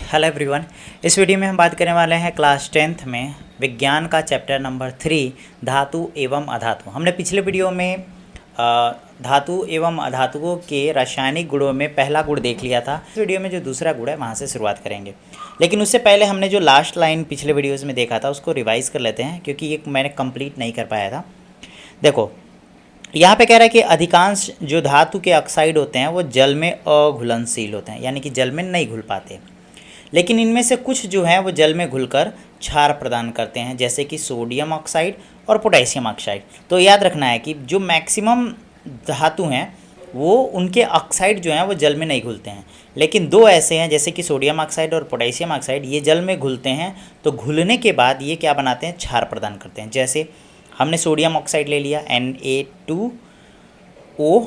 Hello everyone. इस video में हम बात करने वाले हैं क्लास 10th में विज्ञान का चैप्टर नंबर 3 धातु एवं अधातु। हमने पिछले वीडियो में धातु एवं अधातुओं के रासायनिक गुणों में पहला गुण देख लिया था। इस वीडियो में जो दूसरा गुण है वहाँ से शुरुआत करेंगे, लेकिन उससे पहले हमने जो लास्ट लाइन पिछले वीडियोज़ में देखा था उसको रिवाइज़ कर लेते हैं, क्योंकि ये मैंने कंप्लीट नहीं कर पाया था। देखो यहाँ पे कह रहा है कि अधिकांश जो धातु के ऑक्साइड होते हैं वो जल में अघुलनशील होते हैं, यानी कि जल में नहीं घुल पाते, लेकिन इनमें से कुछ जो हैं वो जल में घुलकर क्षार प्रदान करते हैं, जैसे कि सोडियम ऑक्साइड और पोटेशियम ऑक्साइड। तो याद रखना है कि जो मैक्सिमम धातु हैं वो उनके ऑक्साइड जो हैं वो जल में नहीं घुलते हैं, लेकिन दो ऐसे हैं जैसे कि सोडियम ऑक्साइड और पोटेशियम ऑक्साइड, ये जल में घुलते हैं। तो घुलने के बाद ये क्या बनाते हैं, क्षार प्रदान करते हैं। जैसे हमने सोडियम ऑक्साइड ले लिया Na2O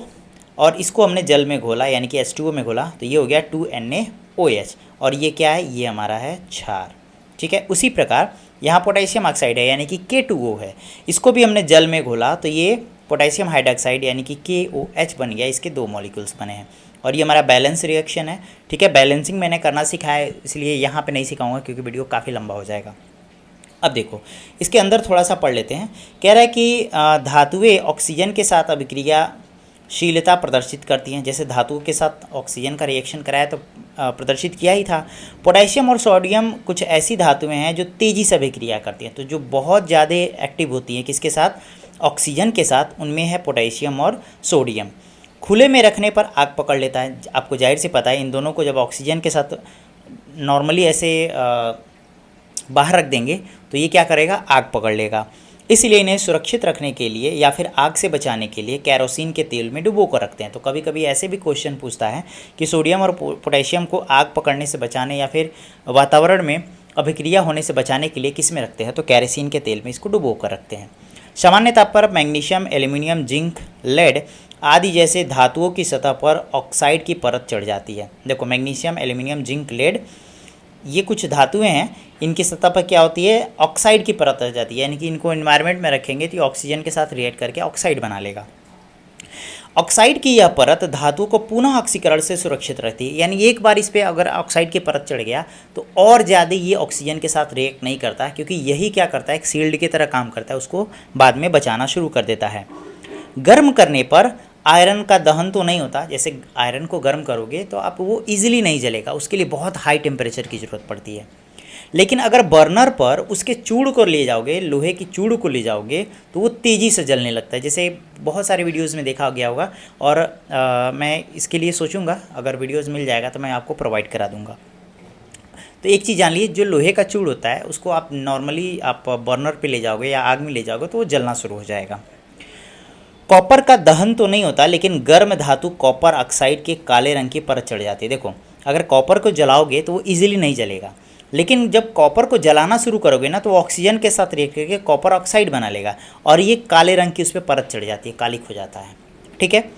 और इसको हमने जल में घोला, यानी कि H2O में घोला, तो ये हो गया 2NaOH, और ये क्या है, ये हमारा है क्षार। ठीक है, उसी प्रकार यहाँ पोटेशियम ऑक्साइड है यानी कि K2O है, इसको भी हमने जल में घोला तो ये पोटेशियम हाइड्रोक्साइड यानी कि KOH बन गया, इसके दो मॉलिक्यूल्स बने हैं, और ये हमारा बैलेंस रिएक्शन है। ठीक है, बैलेंसिंग मैंने करना सिखाया है, इसलिए यहाँ पे नहीं सिखाऊंगा क्योंकि वीडियो काफ़ी लंबा हो जाएगा। अब देखो इसके अंदर थोड़ा सा पढ़ लेते हैं। कह रहा है कि धातुएं ऑक्सीजन के साथ अभिक्रियाशीलता प्रदर्शित करती हैं। जैसे धातुओं के साथ ऑक्सीजन का रिएक्शन कराया तो प्रदर्शित किया ही था। पोटेशियम और सोडियम कुछ ऐसी धातुएं हैं जो तेज़ी से अभिक्रिया करती हैं, तो जो बहुत ज़्यादा एक्टिव होती हैं किसके साथ, ऑक्सीजन के साथ, उनमें है पोटेशियम और सोडियम। खुले में रखने पर आग पकड़ लेता है। आपको जाहिर से पता है इन दोनों को जब ऑक्सीजन के साथ नॉर्मली ऐसे बाहर रख देंगे तो ये क्या करेगा, आग पकड़ लेगा। इसलिए इन्हें सुरक्षित रखने के लिए या फिर आग से बचाने के लिए कैरोसिन के तेल में डुबो कर रखते हैं। तो कभी कभी ऐसे भी क्वेश्चन पूछता है कि सोडियम और पोटेशियम को आग पकड़ने से बचाने या फिर वातावरण में अभिक्रिया होने से बचाने के लिए किस में रखते हैं, तो कैरोसिन के तेल में इसको डुबो कर रखते हैं। सामान्य ताप पर मैग्नीशियम, एल्यूमिनियम, जिंक, लेड आदि जैसे धातुओं की सतह पर ऑक्साइड की परत चढ़ जाती है। देखो मैग्नीशियम, एल्यूमिनियम, जिंक, लेड ये कुछ धातुएं हैं, इनकी सतह पर क्या होती है, ऑक्साइड की परत आ जाती है, यानी कि इनको एनवायरनमेंट में रखेंगे तो ऑक्सीजन के साथ रिएक्ट करके ऑक्साइड बना लेगा। ऑक्साइड की यह परत धातु को पुनः ऑक्सीकरण से सुरक्षित रहती है, यानी एक बार इस पर अगर ऑक्साइड की परत चढ़ गया तो और ज़्यादा ये ऑक्सीजन के साथ रिएक्ट नहीं करता, क्योंकि यही क्या करता है, एक शील्ड की तरह काम करता है, उसको बाद में बचाना शुरू कर देता है। गर्म करने पर आयरन का दहन तो नहीं होता, जैसे आयरन को गर्म करोगे तो आप वो इजीली नहीं जलेगा, उसके लिए बहुत हाई टेम्परेचर की ज़रूरत पड़ती है। लेकिन अगर बर्नर पर उसके चूड़ को ले जाओगे, लोहे की चूड़ को ले जाओगे, तो वो तेज़ी से जलने लगता है, जैसे बहुत सारे वीडियोज़ में देखा गया होगा। और मैं इसके लिए सोचूंगा अगर वीडियोज़ मिल जाएगा तो मैं आपको प्रोवाइड करा दूंगा। तो एक चीज़ जान लीजिए, जो लोहे का चूड़ होता है उसको आप नॉर्मली आप बर्नर पे ले जाओगे या आग में ले जाओगे तो वो जलना शुरू हो जाएगा। कॉपर का दहन तो नहीं होता, लेकिन गर्म धातु कॉपर ऑक्साइड के काले रंग की परत चढ़ जाती है। देखो अगर कॉपर को जलाओगे तो वो इजीली नहीं जलेगा, लेकिन जब कॉपर को जलाना शुरू करोगे ना तो वो ऑक्सीजन के साथ रिएक्ट करके कॉपर ऑक्साइड बना लेगा, और ये काले रंग की उस पर परत चढ़ जाती है, कालिक हो जाता है। ठीक है,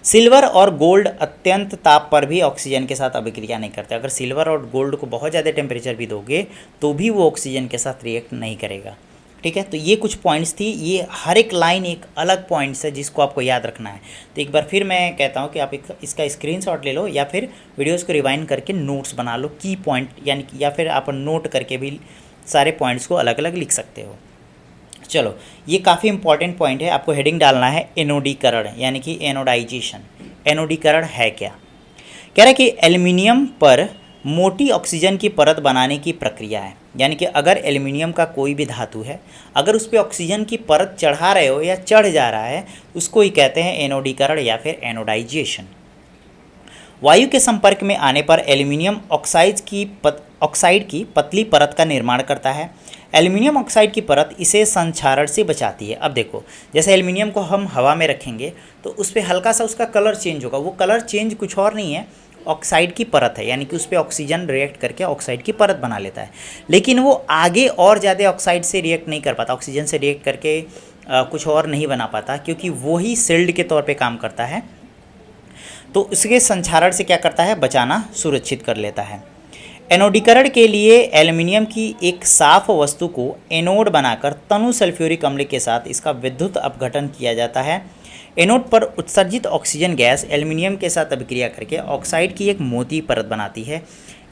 सिल्वर और गोल्ड अत्यंत ताप पर भी ऑक्सीजन के साथ अभिक्रिया नहीं करते। अगर सिल्वर और गोल्ड को बहुत ज़्यादा टेम्परेचर भी दोगे तो भी वो ऑक्सीजन के साथ रिएक्ट नहीं करेगा। ठीक है, तो ये कुछ पॉइंट्स थी, ये हर एक लाइन एक अलग पॉइंट्स है जिसको आपको याद रखना है। तो एक बार फिर मैं कहता हूँ कि आप इसका स्क्रीनशॉट ले लो या फिर वीडियोस को रिवाइंड करके नोट्स बना लो, की पॉइंट यानी कि, या फिर आप नोट करके भी सारे पॉइंट्स को अलग अलग लिख सकते हो। चलो ये काफ़ी इंपॉर्टेंट पॉइंट है, आपको हेडिंग डालना है एनोडीकरण, यानी कि एनोडाइजेशन। एनोडीकरण है क्या, कह रहा है कि एल्युमिनियम पर मोटी ऑक्सीजन की परत बनाने की प्रक्रिया है, यानी कि अगर एल्युमिनियम का कोई भी धातु है, अगर उस पर ऑक्सीजन की परत चढ़ा रहे हो या चढ़ जा रहा है, उसको ही कहते हैं एनोडीकरण या फिर एनोडाइजेशन। वायु के संपर्क में आने पर एल्युमिनियम ऑक्साइड की पतली परत का निर्माण करता है। एल्युमिनियम ऑक्साइड की परत इसे संक्षारण से बचाती है। अब देखो जैसे एल्युमिनियम को हम हवा में रखेंगे तो उस पर हल्का सा उसका कलर चेंज होगा, वो कलर चेंज कुछ और नहीं है, ऑक्साइड की परत है, यानी कि उस पर ऑक्सीजन रिएक्ट करके ऑक्साइड की परत बना लेता है, लेकिन वो आगे और ज़्यादा ऑक्साइड से रिएक्ट नहीं कर पाता, ऑक्सीजन से रिएक्ट करके कुछ और नहीं बना पाता, क्योंकि वो ही शील्ड के तौर पे काम करता है। तो उसके संक्षारण से क्या करता है, बचाना सुरक्षित कर लेता है। एनोडीकरण के लिए एल्युमिनियम की एक साफ वस्तु को एनोड बनाकर तनु सल्फ्यूरिक अम्ल के साथ इसका विद्युत अपघटन किया जाता है। एनोड पर उत्सर्जित ऑक्सीजन गैस एल्युमिनियम के साथ अभिक्रिया करके ऑक्साइड की एक मोटी परत बनाती है।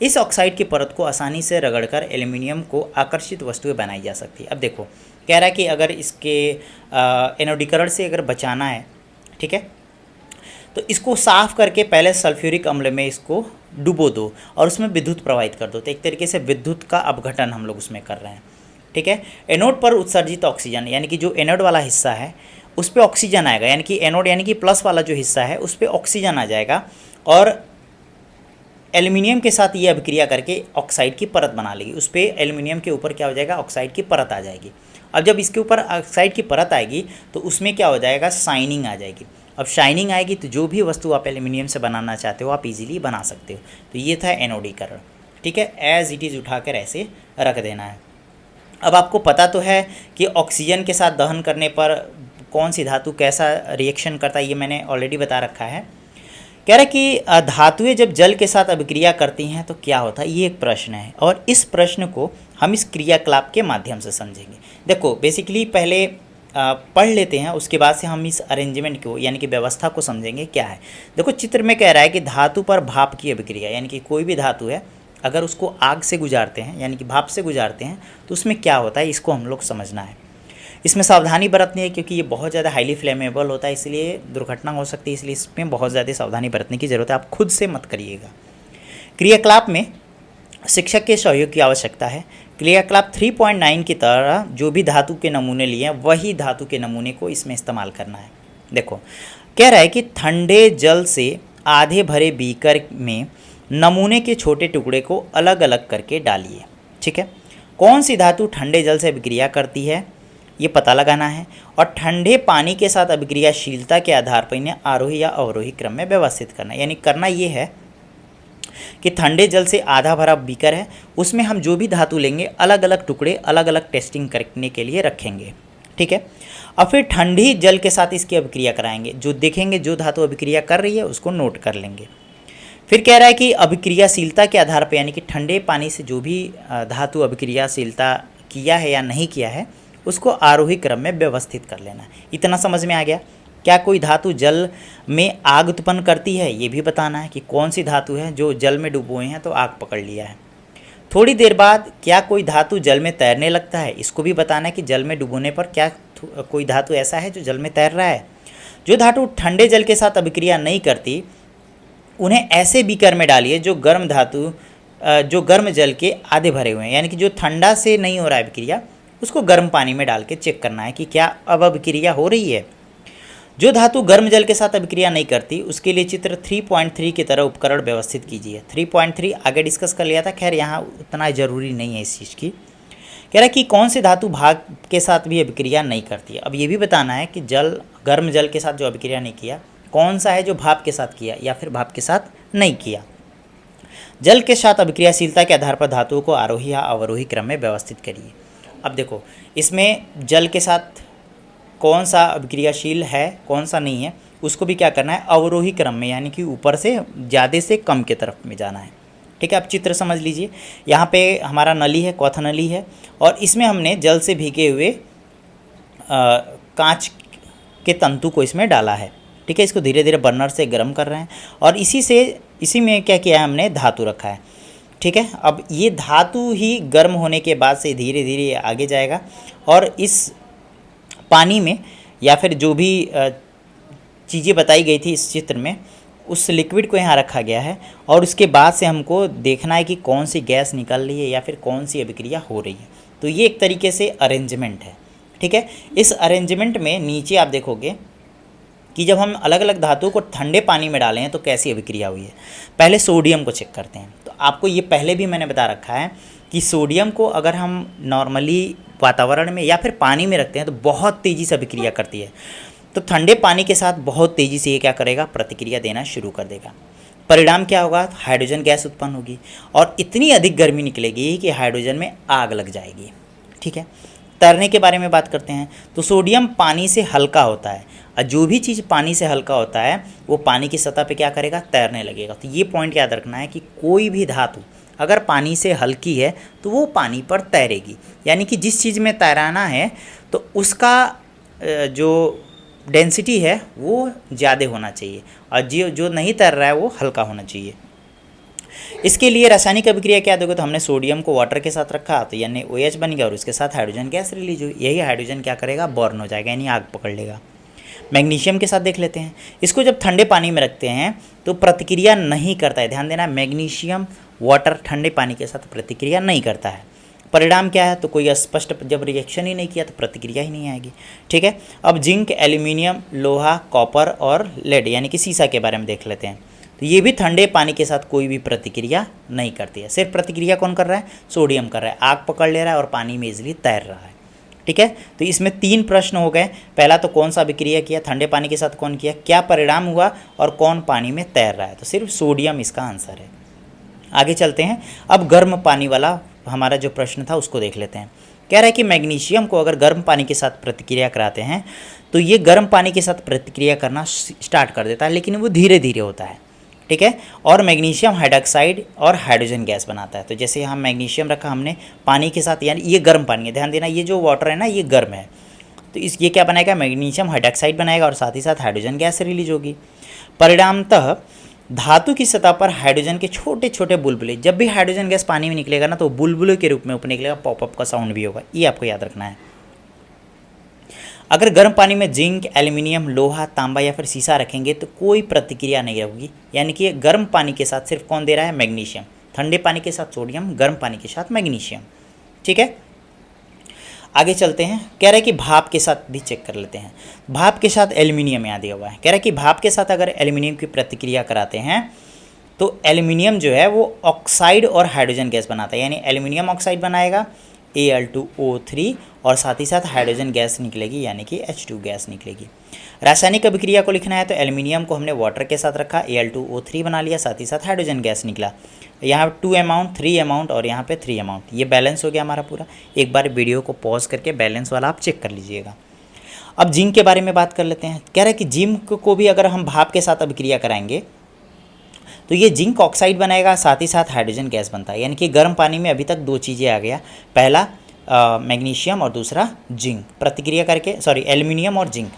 इस ऑक्साइड की परत को आसानी से रगड़कर एल्युमिनियम को आकर्षित वस्तुएं बनाई जा सकती है। अब देखो कह रहा है कि अगर इसके एनोडीकरण से अगर बचाना है, ठीक है, तो इसको साफ करके पहले सल्फ्यूरिक अम्ल में इसको डुबो दो और उसमें विद्युत प्रवाहित कर दो। तो एक तरीके से विद्युत का अपघटन हम लोग उसमें कर रहे हैं, ठीक है। एनोड पर उत्सर्जित ऑक्सीजन, यानी कि जो एनोड वाला हिस्सा है उस पर ऑक्सीजन आएगा, यानी कि एनोड यानी कि प्लस वाला जो हिस्सा है उस पर ऑक्सीजन आ जाएगा और एल्युमिनियम के साथ ये अभिक्रिया करके ऑक्साइड की परत बना लेगी। उस पर एल्युमिनियम के ऊपर क्या हो जाएगा, ऑक्साइड की परत आ जाएगी। अब जब इसके ऊपर ऑक्साइड की परत आएगी तो उसमें क्या हो जाएगा, शाइनिंग आ जाएगी। अब शाइनिंग आएगी तो जो भी वस्तु आप एल्युमिनियम से बनाना चाहते हो आप इजीली बना सकते हो। तो ये था एनोडीकरण, ठीक है। एज इट इज़ उठाकर ऐसे रख देना है। अब आपको पता तो है कि ऑक्सीजन के साथ दहन करने पर कौन सी धातु कैसा रिएक्शन करता है, ये मैंने ऑलरेडी बता रखा है। कह रहा है कि धातुएं जब जल के साथ अभिक्रिया करती हैं तो क्या होता है, ये एक प्रश्न है और इस प्रश्न को हम इस क्रियाकलाप के माध्यम से समझेंगे। देखो बेसिकली पहले पढ़ लेते हैं, उसके बाद से हम इस अरेंजमेंट को यानी कि व्यवस्था को समझेंगे क्या है। देखो चित्र में कह रहा है कि धातु पर भाप की अभिक्रिया, यानी कि कोई भी धातु है अगर उसको आग से गुजारते हैं यानी कि भाप से गुजारते हैं तो उसमें क्या होता है, इसको हम लोग समझना है। इसमें सावधानी बरतनी है क्योंकि ये बहुत ज़्यादा हाईली फ्लेमेबल होता है, इसलिए दुर्घटना हो सकती है, इसलिए इसमें बहुत ज़्यादा सावधानी बरतने की ज़रूरत है। आप खुद से मत करिएगा। क्रियाकलाप में शिक्षक के सहयोग की आवश्यकता है। क्रियाकलाप 3.9 की तरह जो भी धातु के नमूने लिए हैं वही धातु के नमूने को इसमें इस्तेमाल करना है। देखो कह रहा है कि ठंडे जल से आधे भरे बीकर में नमूने के छोटे टुकड़े को अलग अलग करके डालिए, ठीक है। कौन सी धातु ठंडे जल से अभिक्रिया करती है ये पता लगाना है और ठंडे पानी के साथ अभिक्रियाशीलता के आधार पर इन्हें आरोही या अवरोही क्रम में व्यवस्थित करना है। यानी करना ये है कि ठंडे जल से आधा भरा बीकर है, उसमें हम जो भी धातु लेंगे अलग अलग टुकड़े अलग अलग टेस्टिंग करने के लिए रखेंगे, ठीक है। और फिर ठंडी जल के साथ इसकी अभिक्रिया कराएंगे, जो देखेंगे जो धातु अभिक्रिया कर रही है उसको नोट कर लेंगे। फिर कह रहा है कि अभिक्रियाशीलता के आधार पर यानी कि ठंडे पानी से जो भी धातु अभिक्रियाशीलता किया है या नहीं किया है उसको आरोही क्रम में व्यवस्थित कर लेना। इतना समझ में आ गया। क्या कोई धातु जल में आग उत्पन्न करती है ये भी बताना है कि कौन सी धातु है जो जल में डूबोए हैं तो आग पकड़ लिया है। थोड़ी देर बाद क्या कोई धातु जल में तैरने लगता है, इसको भी बताना है कि जल में डुबोने पर क्या कोई धातु ऐसा है जो जल में तैर रहा है। जो धातु ठंडे जल के साथ अभिक्रिया नहीं करती उन्हें ऐसे बीकर में डालिए जो गर्म जल के आधे भरे हुए हैं, यानी कि जो ठंडा से नहीं हो रहा है अभिक्रिया उसको गर्म पानी में डाल के चेक करना है कि क्या अब अभिक्रिया हो रही है। जो धातु गर्म जल के साथ अभिक्रिया नहीं करती उसके लिए चित्र 3.3 की तरह उपकरण व्यवस्थित कीजिए। 3.3 आगे डिस्कस कर लिया था, खैर यहाँ उतना ज़रूरी नहीं है इस चीज़ की। कह रहा है कि कौन सी धातु भाप के साथ भी अभिक्रिया नहीं करती। अब ये भी बताना है कि गर्म जल के साथ जो अभिक्रिया नहीं किया कौन सा है जो भाप के साथ किया या फिर भाप के साथ नहीं किया। जल के साथ अभिक्रियाशीलता के आधार पर धातुओं को आरोही या अवरोही क्रम में व्यवस्थित करिए। अब देखो इसमें जल के साथ कौन सा अभिक्रियाशील है कौन सा नहीं है उसको भी क्या करना है, अवरोही क्रम में, यानी कि ऊपर से ज़्यादा से कम के तरफ में जाना है, ठीक है। आप चित्र समझ लीजिए। यहाँ पे हमारा नली है, क्वाथ नली है और इसमें हमने जल से भीगे हुए कांच के तंतु को इसमें डाला है, ठीक है। इसको धीरे धीरे बर्नर से गर्म कर रहे हैं और इसी में क्या किया है हमने, धातु रखा है, ठीक है। अब ये धातु ही गर्म होने के बाद से धीरे धीरे आगे जाएगा और इस पानी में या फिर जो भी चीज़ें बताई गई थी इस चित्र में उस लिक्विड को यहाँ रखा गया है और उसके बाद से हमको देखना है कि कौन सी गैस निकल रही है या फिर कौन सी अभिक्रिया हो रही है। तो ये एक तरीके से अरेंजमेंट है, ठीक है। इस अरेंजमेंट में नीचे आप देखोगे कि जब हम अलग अलग धातुओं को ठंडे पानी में डालें तो कैसी अभिक्रिया हुई है। पहले सोडियम को चेक करते हैं। तो आपको ये पहले भी मैंने बता रखा है कि सोडियम को अगर हम नॉर्मली वातावरण में या फिर पानी में रखते हैं तो बहुत तेज़ी से अभिक्रिया करती है। तो ठंडे पानी के साथ बहुत तेज़ी से ये क्या करेगा, प्रतिक्रिया देना शुरू कर देगा। परिणाम क्या होगा, हाइड्रोजन गैस उत्पन्न होगी और इतनी अधिक गर्मी निकलेगी कि हाइड्रोजन में आग लग जाएगी, ठीक है। तैरने के बारे में बात करते हैं तो सोडियम पानी से हल्का होता है और जो भी चीज़ पानी से हल्का होता है वो पानी की सतह पे क्या करेगा, तैरने लगेगा। तो ये पॉइंट याद रखना है कि कोई भी धातु अगर पानी से हल्की है तो वो पानी पर तैरेगी, यानी कि जिस चीज़ में तैराना है तो उसका जो डेंसिटी है वो ज़्यादा होना चाहिए और जो नहीं तैर रहा है वो हल्का होना चाहिए। इसके लिए रासायनिक अभिक्रिया क्या दोगे, तो हमने सोडियम को वाटर के साथ रखा तो यानी OH बन गया और उसके साथ हाइड्रोजन गैस रिलीज हुई। यही हाइड्रोजन क्या करेगा, बर्न हो जाएगा यानी आग पकड़ लेगा। मैग्नीशियम के साथ देख लेते हैं। इसको जब ठंडे पानी में रखते हैं तो प्रतिक्रिया नहीं करता है। ध्यान देना, मैग्नीशियम वाटर ठंडे पानी के साथ प्रतिक्रिया नहीं करता है। परिणाम क्या है, तो कोई स्पष्ट, जब रिएक्शन ही नहीं किया तो प्रतिक्रिया ही नहीं आएगी। ठीक है, अब जिंक, एल्यूमिनियम, लोहा, कॉपर और लेड यानी कि सीसा के बारे में देख लेते हैं। तो ये भी ठंडे पानी के साथ कोई भी प्रतिक्रिया नहीं करती है। सिर्फ प्रतिक्रिया कौन कर रहा है, सोडियम कर रहा है, आग पकड़ ले रहा है और पानी में इजीली तैर रहा है। ठीक है, तो इसमें 3 प्रश्न हो गए। पहला तो कौन सा अभिक्रिया किया, ठंडे पानी के साथ कौन किया, क्या परिणाम हुआ और कौन पानी में तैर रहा है, तो सिर्फ सोडियम इसका आंसर है। आगे चलते हैं, अब गर्म पानी वाला हमारा जो प्रश्न था उसको देख लेते हैं। कह रहा है कि मैग्नीशियम को अगर गर्म पानी के साथ प्रतिक्रिया कराते हैं तो ये गर्म पानी के साथ प्रतिक्रिया करना स्टार्ट कर देता है, लेकिन वो धीरे धीरे होता है। ठीक है, और मैग्नीशियम हाइड्रोक्साइड और हाइड्रोजन गैस बनाता है। तो जैसे यहाँ मैग्नीशियम रखा हमने पानी के साथ, यानी ये गर्म पानी है, ध्यान देना ये जो वाटर है ना ये गर्म है, तो ये क्या बनाएगा, मैग्नीशियम हाइड्रोक्साइड बनाएगा और साथ ही साथ हाइड्रोजन गैस रिलीज होगी। परिणामतः धातु की सतह पर हाइड्रोजन के छोटे छोटे बुलबुले, जब भी हाइड्रोजन गैस पानी में निकलेगा ना तो बुलबुले के रूप में ऊपर निकलेगा, पॉपअप का साउंड भी होगा, ये आपको याद रखना है। अगर गर्म पानी में जिंक, एल्यूमिनियम, लोहा, तांबा या फिर सीसा रखेंगे तो कोई प्रतिक्रिया नहीं होगी, यानी कि गर्म पानी के साथ सिर्फ कौन दे रहा है, मैग्नीशियम। ठंडे पानी के साथ सोडियम, गर्म पानी के साथ मैग्नीशियम। ठीक है, आगे चलते हैं। कह रहे हैं कि भाप के साथ भी चेक कर लेते हैं। भाप के साथ एल्यूमिनियम यहाँ दिया हुआ है। कह रहा है कि भाप के साथ अगर एल्यूमिनियम की प्रतिक्रिया कराते हैं तो एल्यूमिनियम जो है वो ऑक्साइड और हाइड्रोजन गैस बनाता है, यानी एल्यूमिनियम ऑक्साइड बनाएगा Al2O3 और साथ ही साथ हाइड्रोजन गैस निकलेगी यानी कि H2 गैस निकलेगी। रासायनिक अभिक्रिया को लिखना है तो एल्यूमिनियम को हमने वाटर के साथ रखा, Al2O3 बना लिया, साथ ही साथ हाइड्रोजन गैस निकला। यहाँ 2 अमाउंट, 3 अमाउंट और यहाँ पे 3 अमाउंट, ये बैलेंस हो गया हमारा पूरा। एक बार वीडियो को पॉज करके बैलेंस वाला आप चेक कर लीजिएगा। अब जिंक के बारे में बात कर लेते हैं। कह रहा है कि जिंक को भी अगर हम भाप के साथ अभिक्रिया कराएंगे तो ये जिंक ऑक्साइड बनाएगा, साथ ही साथ हाइड्रोजन गैस बनता है, यानी कि गर्म पानी में अभी तक 2 चीज़ें आ गया, पहला मैग्नीशियम और दूसरा जिंक प्रतिक्रिया करके, एल्यूमिनियम और जिंक,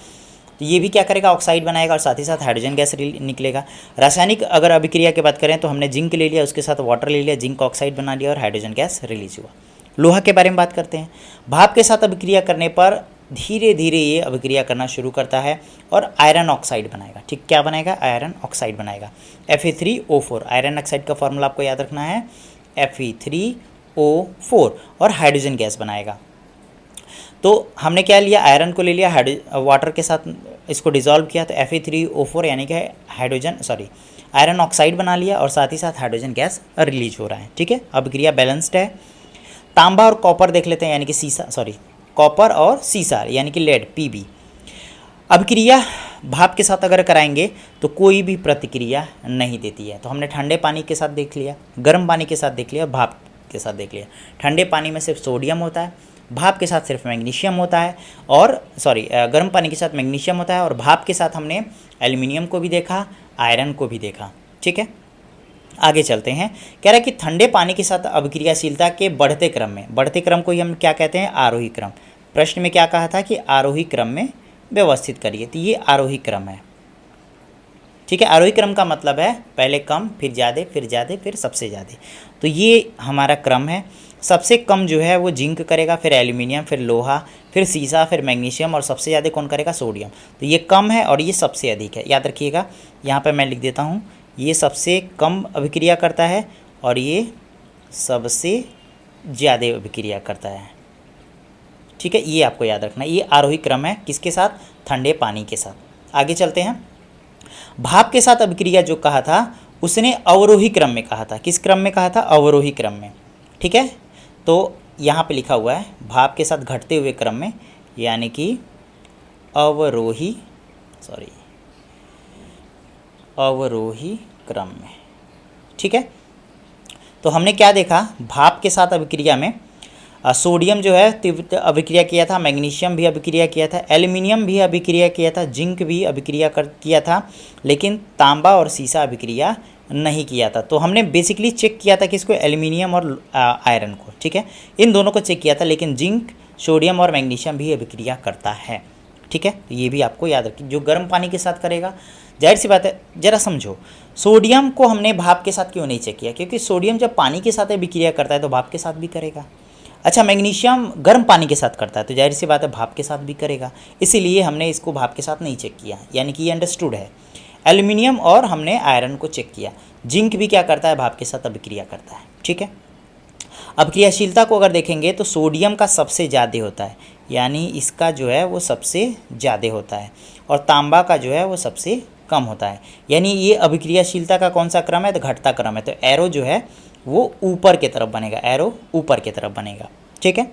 तो ये भी क्या करेगा, ऑक्साइड बनाएगा और साथ ही साथ हाइड्रोजन गैस निकलेगा। रासायनिक अगर अभिक्रिया की बात करें तो हमने जिंक ले लिया, उसके साथ वाटर ले लिया, जिंक ऑक्साइड बना लिया और हाइड्रोजन गैस रिलीज हुआ। लोहा के बारे में बात करते हैं। भाप के साथ अभिक्रिया करने पर धीरे धीरे ये अभिक्रिया करना शुरू करता है और आयरन ऑक्साइड बनाएगा। ठीक, क्या बनाएगा, आयरन ऑक्साइड बनाएगा, Fe3O4। आयरन ऑक्साइड का फॉर्मूला आपको याद रखना है, Fe3O4, और हाइड्रोजन गैस बनाएगा। तो हमने क्या लिया, आयरन को ले लिया, वाटर के साथ इसको डिजॉल्व किया तो Fe3O4 यानी कि आयरन ऑक्साइड बना लिया और साथ ही साथ हाइड्रोजन गैस रिलीज हो रहा है। ठीक है, अभिक्रिया बैलेंस्ड है। तांबा और कॉपर देख लेते हैं, यानी कि कॉपर और सीसा यानी कि लेड Pb। अभिक्रिया भाप के साथ अगर कराएंगे तो कोई भी प्रतिक्रिया नहीं देती है। तो हमने ठंडे पानी के साथ देख लिया, गर्म पानी के साथ देख लिया, भाप के साथ देख लिया। ठंडे पानी में सिर्फ सोडियम होता है, भाप के साथ सिर्फ मैग्नीशियम होता है, और गर्म पानी के साथ मैग्नीशियम होता है, और भाप के साथ हमने एल्यूमिनियम को भी देखा, आयरन को भी देखा। ठीक है, आगे चलते हैं। कह रहा है कि ठंडे पानी के साथ अभिक्रियाशीलता के बढ़ते क्रम को ही हम क्या कहते हैं, आरोही क्रम। प्रश्न में क्या कहा था कि आरोही क्रम में व्यवस्थित करिए, तो ये आरोही क्रम है। ठीक है, आरोही क्रम का मतलब है पहले कम, फिर ज़्यादा, फिर सबसे ज़्यादा। तो ये हमारा क्रम है। सबसे कम जो है वो जिंक करेगा, फिर एल्यूमिनियम, फिर लोहा, फिर सीसा, फिर मैग्नीशियम, और सबसे ज़्यादा कौन करेगा, सोडियम। तो ये कम है और ये सबसे अधिक है, याद रखिएगा। यहाँ पर मैं लिख देता हूँ, ये सबसे कम अभिक्रिया करता है और ये सबसे ज़्यादा अभिक्रिया करता है। ठीक है, ये आपको याद रखना है। ये आरोही क्रम है, किसके साथ, ठंडे पानी के साथ। आगे चलते हैं। भाप के साथ अभिक्रिया जो कहा था उसने अवरोही क्रम में कहा था। किस क्रम में कहा था, अवरोही क्रम में। ठीक है, तो यहाँ पे लिखा हुआ है भाप के साथ घटते हुए क्रम में, यानी कि अवरोही क्रम में। ठीक है, तो हमने क्या देखा, भाप के साथ अभिक्रिया में सोडियम जो है तीव्र अभिक्रिया किया था, मैग्नीशियम भी अभिक्रिया किया था, एल्यूमिनियम भी अभिक्रिया किया था, जिंक भी अभिक्रिया किया था, लेकिन तांबा और सीसा अभिक्रिया नहीं किया था। तो हमने बेसिकली चेक किया था किसको, एल्यूमिनियम और आयरन को। ठीक है, इन दोनों को चेक किया था, लेकिन जिंक, सोडियम और मैग्नीशियम भी अभिक्रिया करता है। ठीक है, तो ये भी आपको याद रखिए। जो गर्म पानी के साथ करेगा जाहिर सी बात है, जरा समझो, सोडियम को हमने भाप के साथ क्यों नहीं चेक किया? क्योंकि सोडियम जब पानी के साथ अभिक्रिया करता है तो भाप के साथ भी करेगा। अच्छा, मैग्नीशियम गर्म पानी के साथ करता है तो जाहिर सी बात है भाप के साथ भी करेगा, इसीलिए हमने इसको भाप के साथ नहीं चेक किया, यानी कि ये अंडरस्टूड है। एल्यूमिनियम और हमने आयरन को चेक किया। जिंक भी क्या करता है? भाप के साथ अभिक्रिया करता है। ठीक है, अब क्रियाशीलता को अगर देखेंगे तो सोडियम का सबसे ज़्यादा होता है, यानी इसका जो है वो सबसे ज़्यादा होता है, और तांबा का जो है वो सबसे कम होता है। यानी ये अभिक्रियाशीलता का कौन सा क्रम है? तो घटता क्रम है, तो एरो जो है वो ऊपर की तरफ बनेगा, एरो ऊपर की तरफ बनेगा। ठीक है,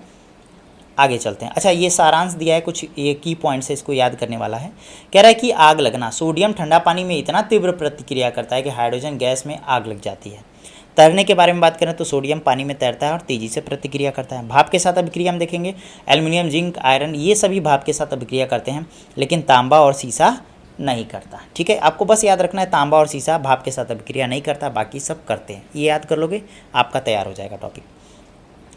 आगे चलते हैं। अच्छा, ये सारांश दिया है, कुछ ये की पॉइंट्स है, इसको याद करने वाला है। कह रहा है कि आग लगना, सोडियम ठंडा पानी में इतना तीव्र प्रतिक्रिया करता है कि हाइड्रोजन गैस में आग लग जाती है। तैरने के बारे में बात करें तो सोडियम पानी में तैरता है और तेज़ी से प्रतिक्रिया करता है। भाप के साथ अभिक्रिया हम देखेंगे, एल्युमिनियम, जिंक, आयरन ये सभी भाप के साथ अभिक्रिया करते हैं, लेकिन तांबा और सीसा नहीं करता। ठीक है, आपको बस याद रखना है तांबा और सीसा भाप के साथ अभिक्रिया नहीं करता, बाकी सब करते हैं। ये याद कर लोगे, आपका तैयार हो जाएगा टॉपिक।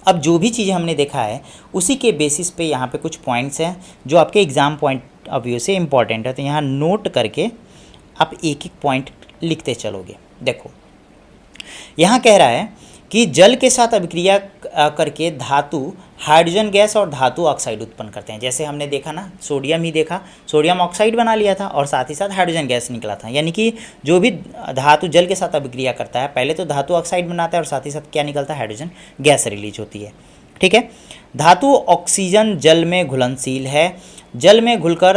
अब जो भी चीज़ें हमने देखा है उसी के बेसिस पे यहाँ पे कुछ पॉइंट्स हैं जो आपके एग्ज़ाम पॉइंट ऑफ व्यू से इम्पॉर्टेंट है, तो यहाँ नोट करके आप एक एक पॉइंट लिखते चलोगे। देखो, यहाँ कह रहा है कि जल के साथ अभिक्रिया करके धातु हाइड्रोजन गैस और धातु ऑक्साइड उत्पन्न करते हैं। जैसे हमने देखा ना, सोडियम ही देखा, सोडियम ऑक्साइड बना लिया था और साथ ही साथ हाइड्रोजन गैस निकला था। यानी कि जो भी धातु जल के साथ अभिक्रिया करता है पहले तो धातु ऑक्साइड बनाता है और साथ ही साथ क्या निकलता है? हाइड्रोजन गैस रिलीज होती है। ठीक है, धातु ऑक्सीजन जल में घुलनशील है, जल में घुलकर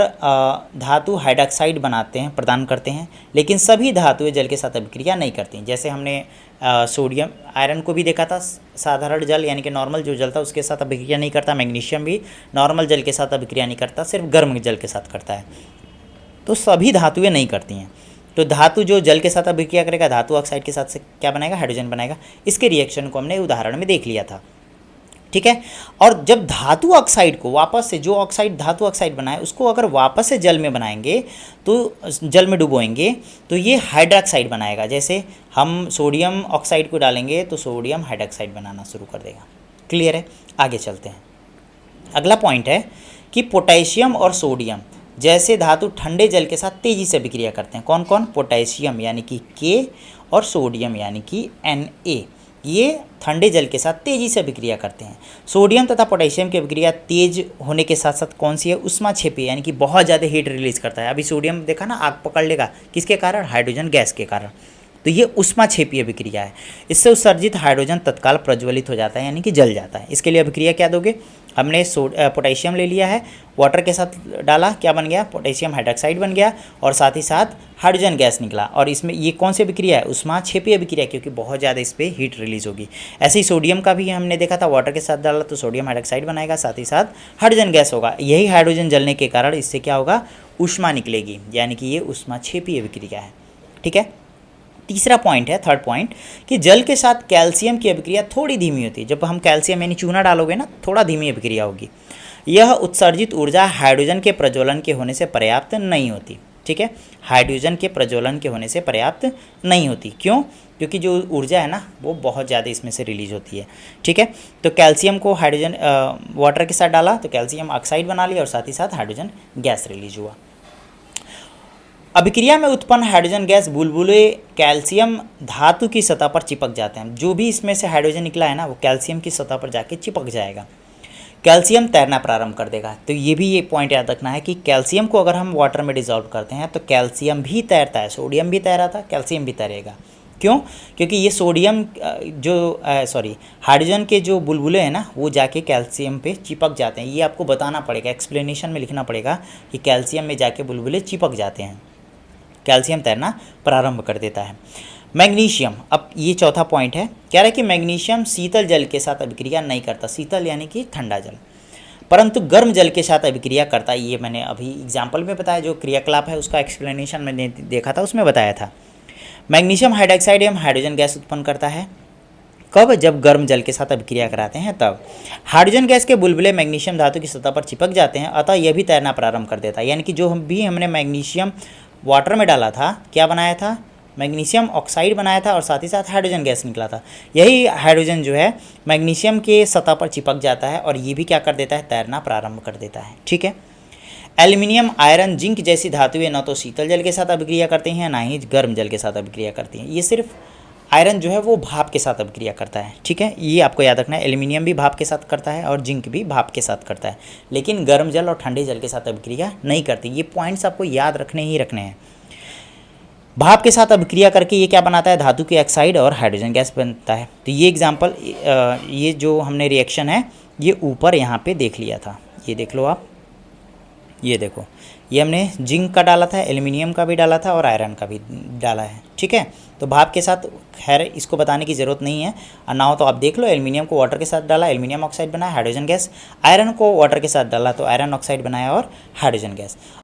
धातु हाइड्रोक्साइड बनाते हैं, प्रदान करते हैं, लेकिन सभी धातुएं जल के साथ अभिक्रिया नहीं करती। जैसे हमने सोडियम आयरन को भी देखा था, साधारण जल यानी कि नॉर्मल जो जल था उसके साथ अभिक्रिया नहीं करता। मैग्नीशियम भी नॉर्मल जल के साथ अभिक्रिया नहीं करता, सिर्फ गर्म जल के साथ करता है। तो सभी धातुएं नहीं करती हैं। तो धातु जो जल के साथ अभिक्रिया करेगा धातु ऑक्साइड के साथ से क्या बनाएगा? हाइड्रोजन बनाएगा। इसके रिएक्शन को हमने उदाहरण में देख लिया था। ठीक है, और जब धातु ऑक्साइड को वापस से, जो ऑक्साइड धातु ऑक्साइड बनाए उसको अगर वापस से जल में बनाएंगे तो जल में डुबोएंगे तो ये हाइड्रोक्साइड बनाएगा। जैसे हम सोडियम ऑक्साइड को डालेंगे तो सोडियम हाइड्रोक्साइड बनाना शुरू कर देगा। क्लियर है, आगे चलते हैं। अगला पॉइंट है कि पोटेशियम और सोडियम जैसे धातु ठंडे जल के साथ तेज़ी से अभिक्रिया करते हैं। कौन कौन? पोटेशियम यानी कि के और सोडियम यानी कि Na, ये ठंडे जल के साथ तेज़ी से अभिक्रिया करते हैं। सोडियम तथा पोटेशियम की अभिक्रिया तेज होने के साथ साथ कौन सी है? उष्माक्षेपी, यानी कि बहुत ज़्यादा हीट रिलीज करता है। अभी सोडियम देखा ना, आग पकड़ लेगा, किसके कारण? हाइड्रोजन गैस के कारण। तो ये उष्माक्षेपी अभिक्रिया है। इससे उत्सर्जित हाइड्रोजन तत्काल प्रज्वलित हो जाता है, यानी कि जल जाता है। इसके लिए अभिक्रिया क्या दोगे? हमने पोटेशियम ले लिया है, वाटर के साथ डाला, क्या बन गया? पोटेशियम हाइड्रोक्साइड बन गया और साथ ही साथ हाइड्रोजन गैस निकला। और इसमें ये कौन सी अभिक्रिया है? उष्माक्षेपी अभिक्रिया, क्योंकि बहुत ज़्यादा इस पर हीट रिलीज होगी। ऐसे ही सोडियम का भी हमने देखा था, वाटर के साथ डाला तो सोडियम हाइड्रोक्साइड बनाएगा, साथ ही साथ हाइड्रोजन गैस होगा। यही हाइड्रोजन जलने के कारण इससे क्या होगा? ऊष्मा निकलेगी, यानी कि ये उष्माक्षेपी अभिक्रिया है। ठीक है, तीसरा पॉइंट है, थर्ड पॉइंट, कि जल के साथ कैल्शियम की अभिक्रिया थोड़ी धीमी होती है। जब हम कैल्शियम यानी चूना डालोगे ना, थोड़ा धीमी अभिक्रिया होगी। यह उत्सर्जित ऊर्जा हाइड्रोजन के प्रज्वलन के होने से पर्याप्त नहीं होती। ठीक है, हाइड्रोजन के प्रज्वलन के होने से पर्याप्त नहीं होती। क्यों? क्योंकि जो ऊर्जा है ना वो बहुत ज़्यादा इसमें से रिलीज होती है। ठीक है, तो कैल्शियम को हाइड्रोजन वाटर के साथ डाला तो कैल्शियम ऑक्साइड बना लिया और साथ ही साथ हाइड्रोजन गैस रिलीज हुआ। अभिक्रिया में उत्पन्न हाइड्रोजन गैस बुलबुले कैल्शियम धातु की सतह पर चिपक जाते हैं। जो भी इसमें से हाइड्रोजन निकला है ना वो कैल्शियम की सतह पर जाके चिपक जाएगा। कैल्शियम तैरना प्रारंभ कर देगा। तो ये भी ये पॉइंट याद रखना है कि कैल्शियम को अगर हम वाटर में डिजॉल्व करते हैं तो कैल्शियम भी तैरता है। सोडियम भी तैरा था, कैल्शियम भी तैरेगा। क्यों? क्योंकि ये सोडियम हाइड्रोजन के जो बुलबुले हैं ना वो जाके कैल्शियम पे चिपक जाते हैं। ये आपको बताना पड़ेगा, एक्सप्लेनेशन में लिखना पड़ेगा कि कैल्शियम में जाके बुलबुले चिपक जाते हैं, कैल्शियम तैरना प्रारंभ कर देता है। मैग्नीशियम, अब ये चौथा पॉइंट है, कह रहा है कि मैग्नीशियम शीतल जल के साथ अभिक्रिया नहीं करता। शीतल यानी कि ठंडा जल, परंतु गर्म जल के साथ अभिक्रिया करता है। ये मैंने अभी एग्जाम्पल में बताया, जो क्रियाकलाप है उसका एक्सप्लेनेशन मैंने देखा था उसमें बताया था। मैग्नीशियम हाइड्रोक्साइड एवं हाइड्रोजन गैस उत्पन्न करता है। कब? जब गर्म जल के साथ अभिक्रिया कराते हैं तब। हाइड्रोजन गैस के बुलबुले मैग्नीशियम धातु की सतह पर चिपक जाते हैं, अतः यह भी तैरना प्रारंभ कर देता है। यानी कि जो हमने मैग्नीशियम वाटर में डाला था, क्या बनाया था? मैग्नीशियम ऑक्साइड बनाया था और साथ ही साथ हाइड्रोजन गैस निकला था। यही हाइड्रोजन जो है मैग्नीशियम के सतह पर चिपक जाता है और ये भी क्या कर देता है? तैरना प्रारंभ कर देता है। ठीक है, एल्यूमिनियम, आयरन, जिंक जैसी धातुएं न तो शीतल जल के साथ अभिक्रिया करती हैं ना ही गर्म जल के साथ अभिक्रिया करती हैं। ये सिर्फ आयरन जो है वो भाप के साथ अभिक्रिया करता है, ठीक है, ये आपको याद रखना है। एल्यूमिनियम भी भाप के साथ करता है और जिंक भी भाप के साथ करता है, लेकिन गर्म जल और ठंडे जल के साथ अभिक्रिया नहीं करती। ये पॉइंट्स आपको याद रखने ही रखने हैं। भाप के साथ अभिक्रिया करके ये क्या बनाता है, धातु के ऑक्साइड और हाइड्रोजन गैस बनता है। तो ये एग्जाम्पल, ये जो हमने रिएक्शन है ये ऊपर यहाँ पे देख लिया था, ये देख लो आप, ये देखो, ये हमने जिंक का डाला था, एल्यूमिनियम का भी डाला था और आयरन का भी डाला है, ठीक है। तो भाप के साथ खैर इसको बताने की ज़रूरत नहीं है, और ना हो तो आप देख लो, एल्यूमिनियम को वाटर के साथ डाला, एल्यूमिनियम ऑक्साइड बनाया, हाइड्रोजन गैस, आयरन को वाटर के साथ डाला तो आयरन ऑक्साइड बनाया और हाइड्रोजन गैस।